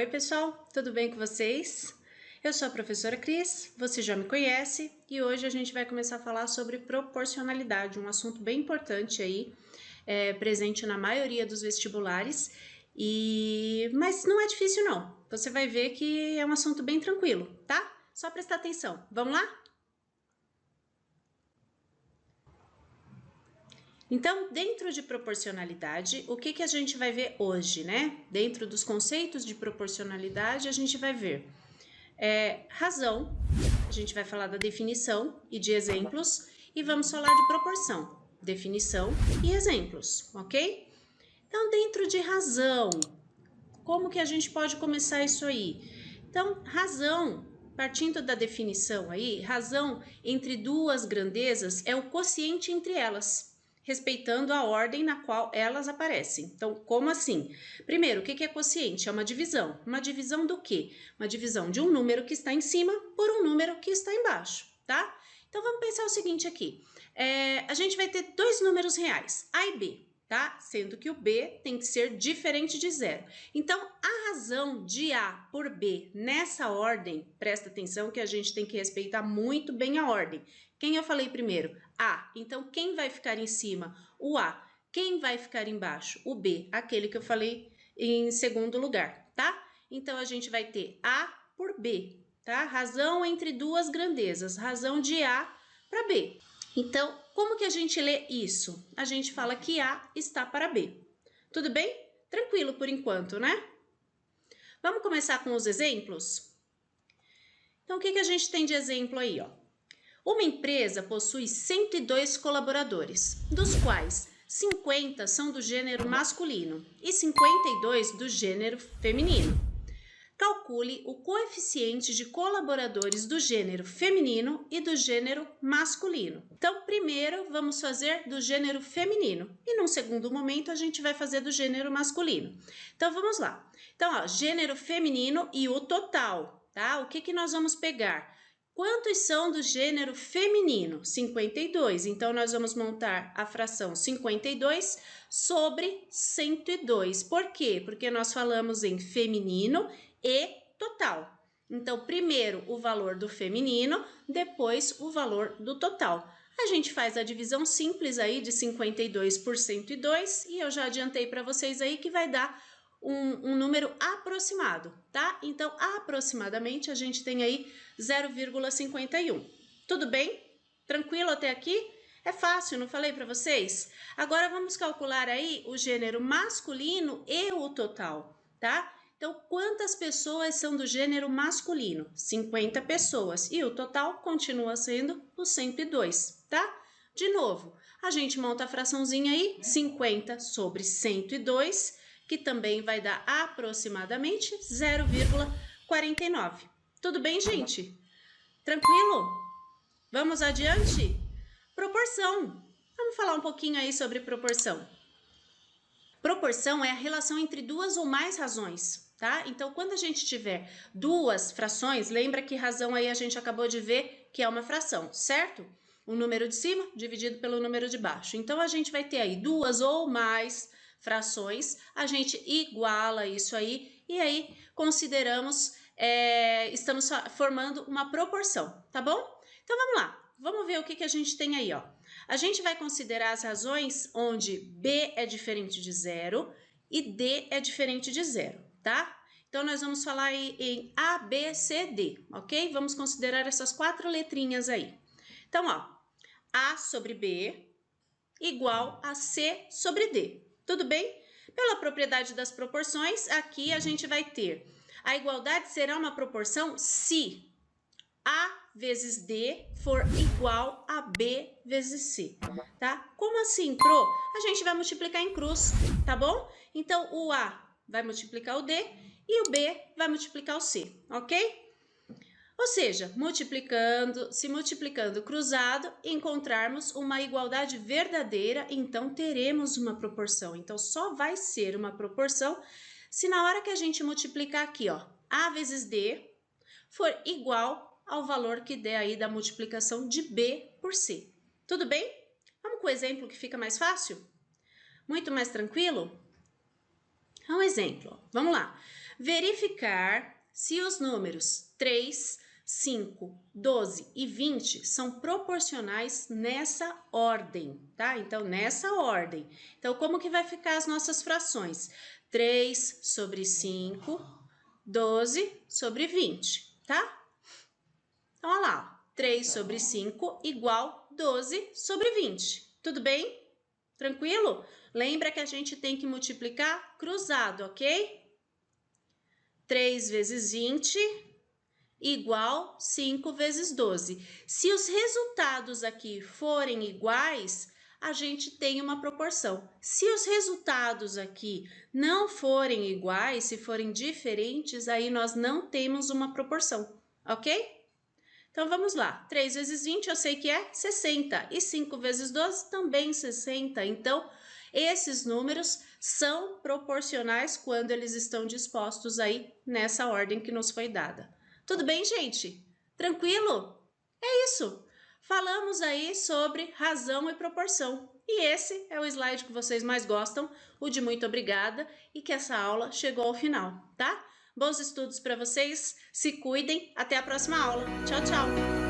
Oi, pessoal, tudo bem com vocês? Eu sou a professora Cris, você já me conhece e hoje a gente vai começar a falar sobre proporcionalidade, um assunto bem importante aí, presente na maioria dos vestibulares, mas não é difícil não, você vai ver que é um assunto bem tranquilo, tá? Só prestar atenção, vamos lá? Então, dentro de proporcionalidade, o que a gente vai ver hoje, né? Dentro dos conceitos de proporcionalidade, a gente vai ver razão, a gente vai falar da definição e de exemplos, e vamos falar de proporção, definição e exemplos, ok? Então, dentro de razão, como que a gente pode começar isso aí? Então, razão, partindo da definição aí, razão entre duas grandezas é o quociente entre elas, respeitando a ordem na qual elas aparecem. Então, como assim? Primeiro, o que é quociente? É uma divisão. Uma divisão do quê? Uma divisão de um número que está em cima por um número que está embaixo, tá? Então, vamos pensar o seguinte aqui. A gente vai ter dois números reais, A e B, tá? Sendo que o B tem que ser diferente de zero. Então, a razão de A por B nessa ordem, presta atenção que a gente tem que respeitar muito bem a ordem. Quem eu falei primeiro? A. Então, quem vai ficar em cima? O A. Quem vai ficar embaixo? O B, aquele que eu falei em segundo lugar, tá? Então, a gente vai ter A por B, tá? Razão entre duas grandezas, razão de A para B. Então, como que a gente lê isso? A gente fala que A está para B. Tudo bem? Tranquilo por enquanto, né? Vamos começar com os exemplos? Então, o que a gente tem de exemplo aí, ó? Uma empresa possui 102 colaboradores, dos quais 50 são do gênero masculino e 52 do gênero feminino. Calcule o coeficiente de colaboradores do gênero feminino e do gênero masculino. Então, primeiro vamos fazer do gênero feminino e num segundo momento a gente vai fazer do gênero masculino. Então, vamos lá. Então, ó, gênero feminino e o total, tá? O que nós vamos pegar? Quantos são do gênero feminino? 52. Então, nós vamos montar a fração 52 sobre 102. Por quê? Porque nós falamos em feminino e total. Então, primeiro o valor do feminino, depois o valor do total. A gente faz a divisão simples aí de 52 por 102 e eu já adiantei para vocês aí que vai dar um número aproximado, tá? Então, aproximadamente, a gente tem aí 0,51. Tudo bem? Tranquilo até aqui? É fácil, não falei para vocês? Agora, vamos calcular aí o gênero masculino e o total, tá? Então, quantas pessoas são do gênero masculino? 50 pessoas. E o total continua sendo o 102, tá? De novo, a gente monta a fraçãozinha aí, 50 sobre 102, que também vai dar aproximadamente 0,49. Tudo bem, gente? Tranquilo? Vamos adiante? Proporção. Vamos falar um pouquinho aí sobre proporção. Proporção é a relação entre duas ou mais razões, tá? Então, quando a gente tiver duas frações, lembra que razão aí a gente acabou de ver que é uma fração, certo? O número de cima dividido pelo número de baixo. Então, a gente vai ter aí duas ou mais frações, a gente iguala isso aí e aí consideramos, estamos formando uma proporção, tá bom? Então, vamos lá, vamos ver o que a gente tem aí, ó. A gente vai considerar as razões onde B é diferente de zero e D é diferente de zero, tá? Então, nós vamos falar aí em A, B, C, D, ok? Vamos considerar essas quatro letrinhas aí. Então, ó, A sobre B igual a C sobre D. Tudo bem? Pela propriedade das proporções, aqui a gente vai ter a igualdade será uma proporção se A vezes D for igual a B vezes C, tá? Como assim, Pro? A gente vai multiplicar em cruz, tá bom? Então, o A vai multiplicar o D e o B vai multiplicar o C, ok? Ou seja, se multiplicando cruzado, encontrarmos uma igualdade verdadeira, então teremos uma proporção. Então, só vai ser uma proporção se na hora que a gente multiplicar aqui, ó, A vezes D for igual ao valor que der aí da multiplicação de B por C. Tudo bem? Vamos com o exemplo que fica mais fácil? Muito mais tranquilo? Um exemplo, vamos lá. verificar se os números 3, 5, 12 e 20 são proporcionais nessa ordem, tá? Então, nessa ordem. Então, como que vai ficar as nossas frações? 3 sobre 5, 12 sobre 20, tá? Então, olha lá, 3 sobre 5 igual 12 sobre 20. Tudo bem? Tranquilo? Lembra que a gente tem que multiplicar cruzado, ok? 3 vezes 20 igual 5 vezes 12. Se os resultados aqui forem iguais, a gente tem uma proporção. Se os resultados aqui não forem iguais, se forem diferentes, aí nós não temos uma proporção, ok? Então, vamos lá. 3 vezes 20 eu sei que é 60. E 5 vezes 12 também 60. Então, esses números são proporcionais quando eles estão dispostos aí nessa ordem que nos foi dada. Tudo bem, gente? Tranquilo? É isso. Falamos aí sobre razão e proporção. E esse é o slide que vocês mais gostam, o de muito obrigada, e que essa aula chegou ao final, tá? Bons estudos para vocês, se cuidem, até a próxima aula. Tchau, tchau!